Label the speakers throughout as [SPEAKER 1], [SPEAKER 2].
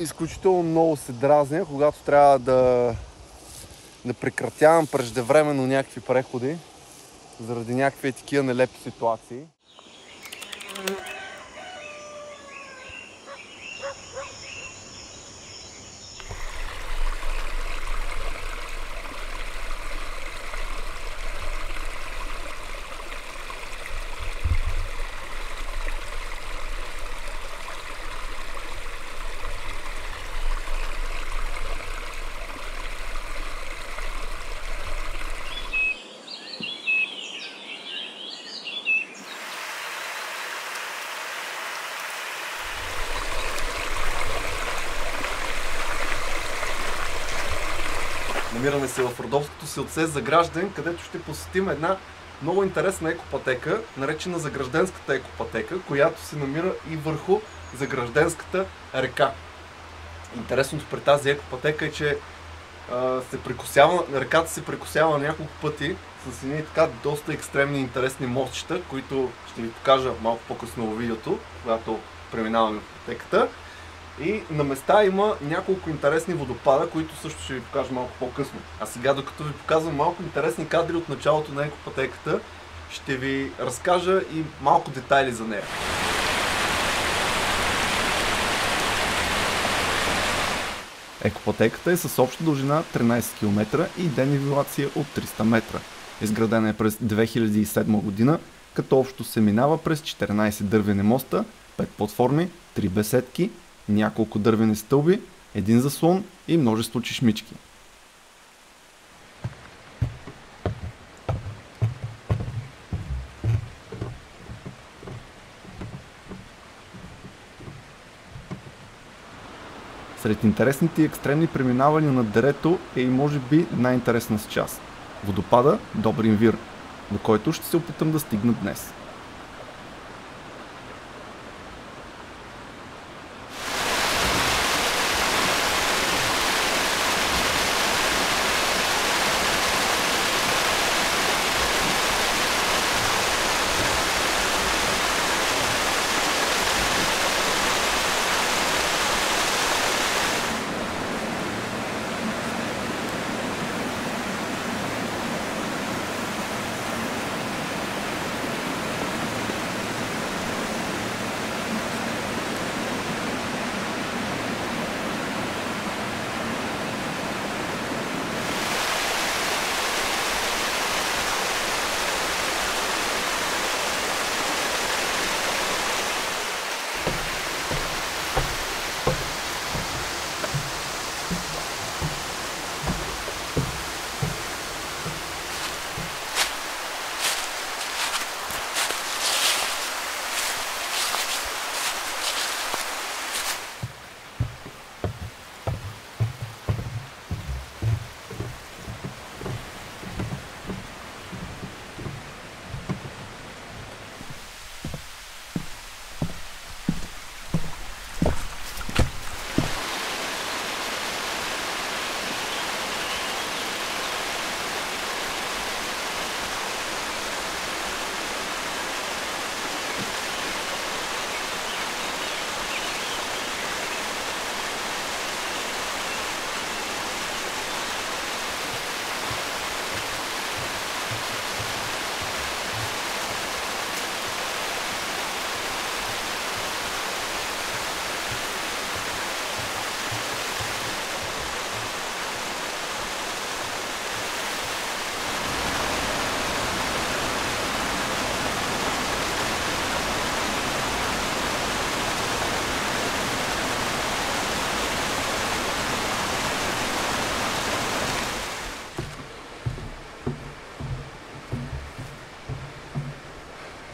[SPEAKER 1] изключително много се дразня, когато трябва да прекратявам преждевременно някакви преходи заради някакви такива нелепи ситуации. Намираме се в Родопското селце Загражден, където ще посетим една много интересна екопътека, наречена Загражденската екопътека, която се намира и върху Загражденската река. Интересното при тази екопътека е, че реката се прекосява няколко пъти с едни така доста екстремни интересни мостчета, които ще ви покажа малко по-късно в видеото, когато преминаваме в пътеката. И на места има няколко интересни водопада, които също ще ви покажа малко по-късно. А сега, докато ви показвам малко интересни кадри от началото на екопътеката, ще ви разкажа и малко детайли за нея. Екопътеката е с обща дължина 13 км и денивелация от 300 метра. Изградена е през 2007 година, като общо се минава през 14 дървени моста, 5 платформи, 3 беседки, няколко дървени стълби, един заслон и множество чешмички. Сред интересните и екстремни преминавания на дерето е и може би най-интересната част – водопада Добрин вир, до който ще се опитам да стигна днес.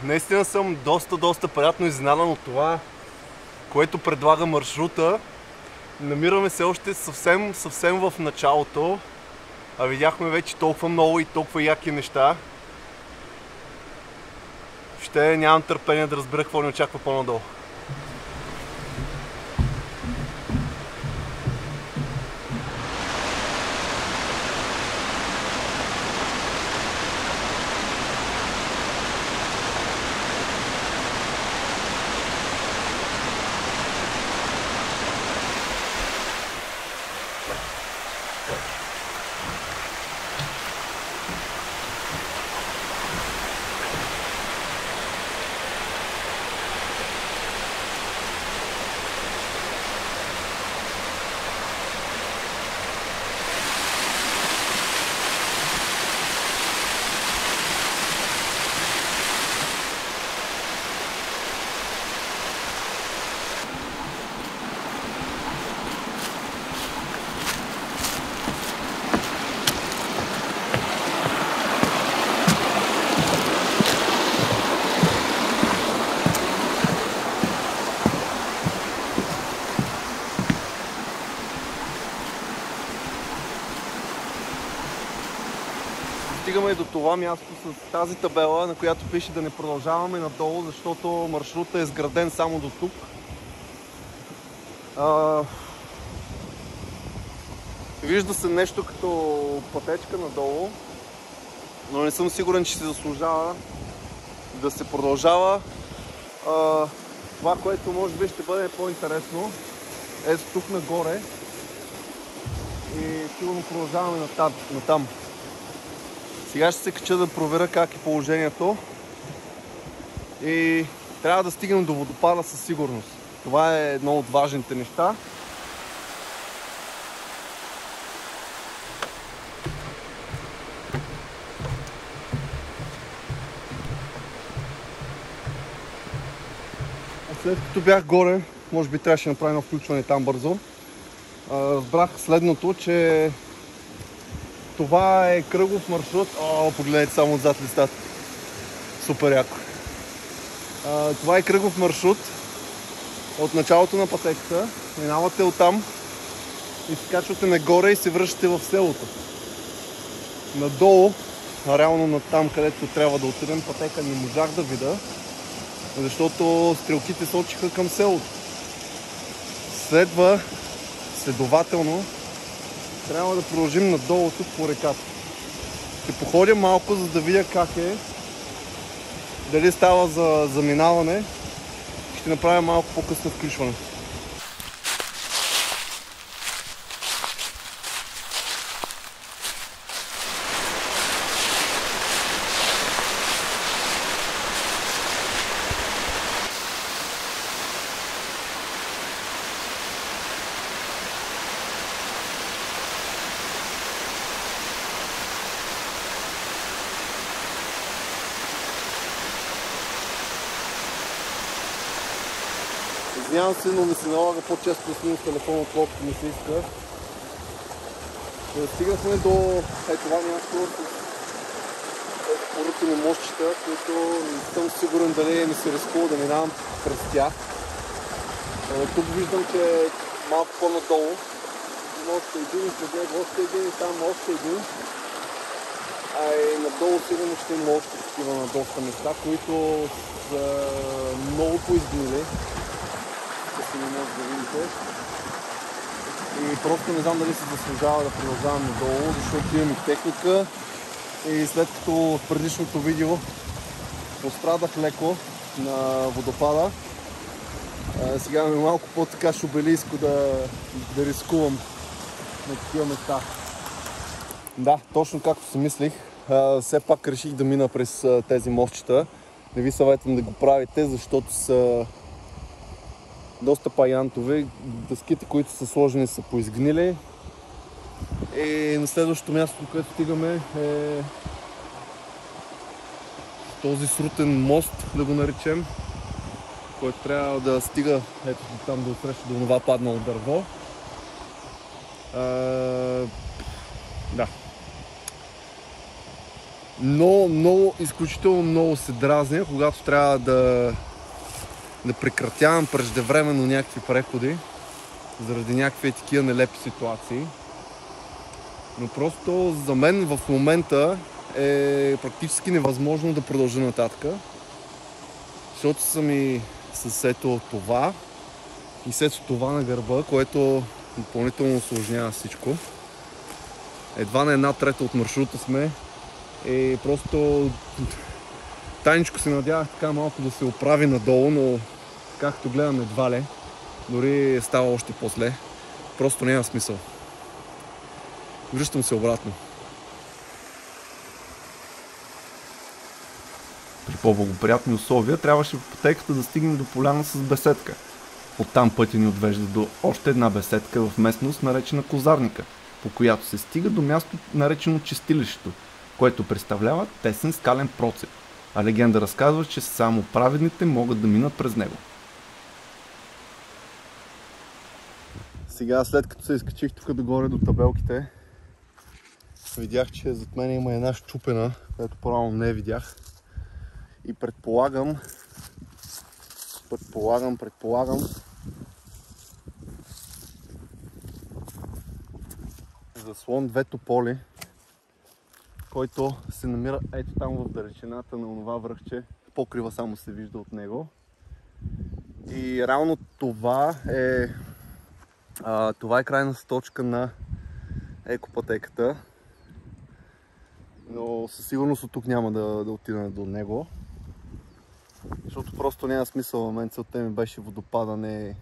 [SPEAKER 1] Наистина съм доста приятно изненадан от това, което предлага маршрута. Намираме се още съвсем в началото, а видяхме вече толкова много и толкова яки неща. Въобще нямам търпение да разбера какво ни очаква по-надолу. стигаме до това място с тази табела, на която пише да не продължаваме надолу, защото маршрутът е изграден само до тук. Вижда се нещо като пътечка надолу, но не съм сигурен, че се заслужава да се продължава. Това, което може би ще бъде по-интересно, е тук нагоре и сигурно продължаваме натам. Сега ще се кача да проверя как е положението и трябва да стигнем до водопада със сигурност. Това е едно от важните неща. След като бях горе, може би трябваше да направим едно включване там бързо, разбрах следното, че това е кръгов маршрут. Погледнете само отзад листата. Супер яко. Това е кръгов маршрут от началото на пътеката. Минавате оттам и се качвате нагоре и се връщате в селото. Надолу, реално над там, където трябва да отидем, пътека не можах да видя, защото стрелките сочиха към селото. Следователно, трябва да продължим надолу тук по реката. Ще походя малко, за да видя как е, дали става за заминаване. Ще направя малко по-късно включване. Извинявам се, но ми се налага по-често да снимам с телефона, отколкото ми се иска. Стигнахме до това място, поръчени мостчета, които не съм сигурен дали ми се рискува да минавам през тях. Тук виждам, че е малко по-надолу. Има още един, още един и там още един. А и надолу сигурно ще има още такива на доста места, които са много поизгнили. Не може да видите. И просто не знам дали се заслужава да продължавам надолу, защото имам и техника. И след като в предишното видео пострадах леко на водопада, сега ми е малко по-така шубелийско да рискувам на такива места. Да, точно както си мислих, все пак реших да мина през тези мостчета. Не ви съветвам да го правите, защото са доста паянтове. Дъските, които са сложени, са поизгнили. И на следващото място, където стигаме, е този срутен мост, да го наречем, който трябва да стига ето там да отсреща до това паднало дърво. Да. Много, изключително много се дразня, когато трябва да прекратявам преждевременно някакви преходи заради някакви такива нелепи ситуации. Но просто за мен в момента е практически невъзможно да продължа нататък, защото съм и с ето това и с ето това на гърба, което допълнително усложнява всичко. Едва на 1/3 от маршрута сме и просто тайничко се надявах така малко да се оправи надолу, но както гледам едва ли, дори става още по-зле. Просто няма смисъл. Връщам се обратно. При по-благоприятни условия трябваше в пътеката да стигнем до поляна с беседка. Оттам пътя ни отвежда до още една беседка в местност, наречена Козарника, по която се стига до място, наречено Чистилището, което представлява тесен скален процеп, а легенда разказва, че само праведните могат да минат през него. Сега, след като се изкачих тук догоре до табелките, видях, че зад мен има една счупена, която по-рано не видях. И предполагам, за слон 2 тополи, който се намира ето там в далечината на това връхче. Покрива само се вижда от него. И реално това е крайната точка на екопътеката. Но със сигурност от тук няма да отида до него. Защото просто няма смисъл в мен. Целта ми беше водопада, не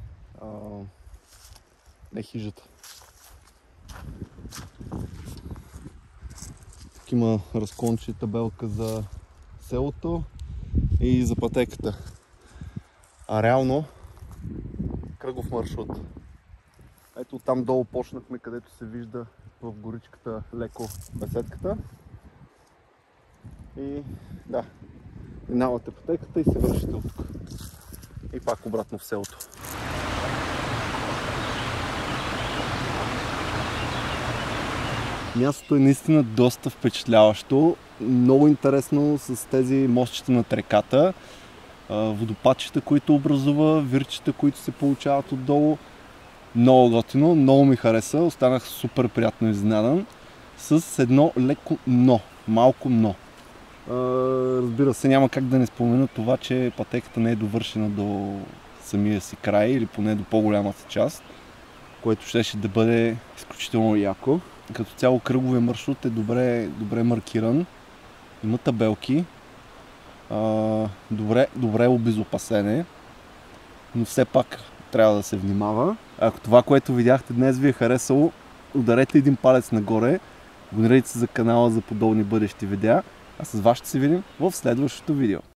[SPEAKER 1] хижата. Тук има разклонче табелка за селото и за пътеката. А реално кръгов маршрут. Ето там долу почнахме, където се вижда в горичката леко беседката. И да, минавате пътеката и се вършите от тук. И пак обратно в селото. Мястото е наистина доста впечатляващо. Много интересно с тези мостчета над реката. Водопадчета, които образува, вирчета, които се получават отдолу. Много готино, много ми хареса. Останах супер приятно изненадан. С едно леко но, малко но. Разбира се, няма как да не спомена това, че пътеката не е довършена до самия си край или поне до по-голямата част, което щеше да бъде изключително яко. Като цяло кръговия маршрут е добре маркиран, има табелки, добре обезопасене, но все пак трябва да се внимава. Ако това, което видяхте днес ви е харесало, ударете един палец нагоре, абонирайте се за канала за подобни бъдещи видеа, а с вас ще се видим в следващото видео.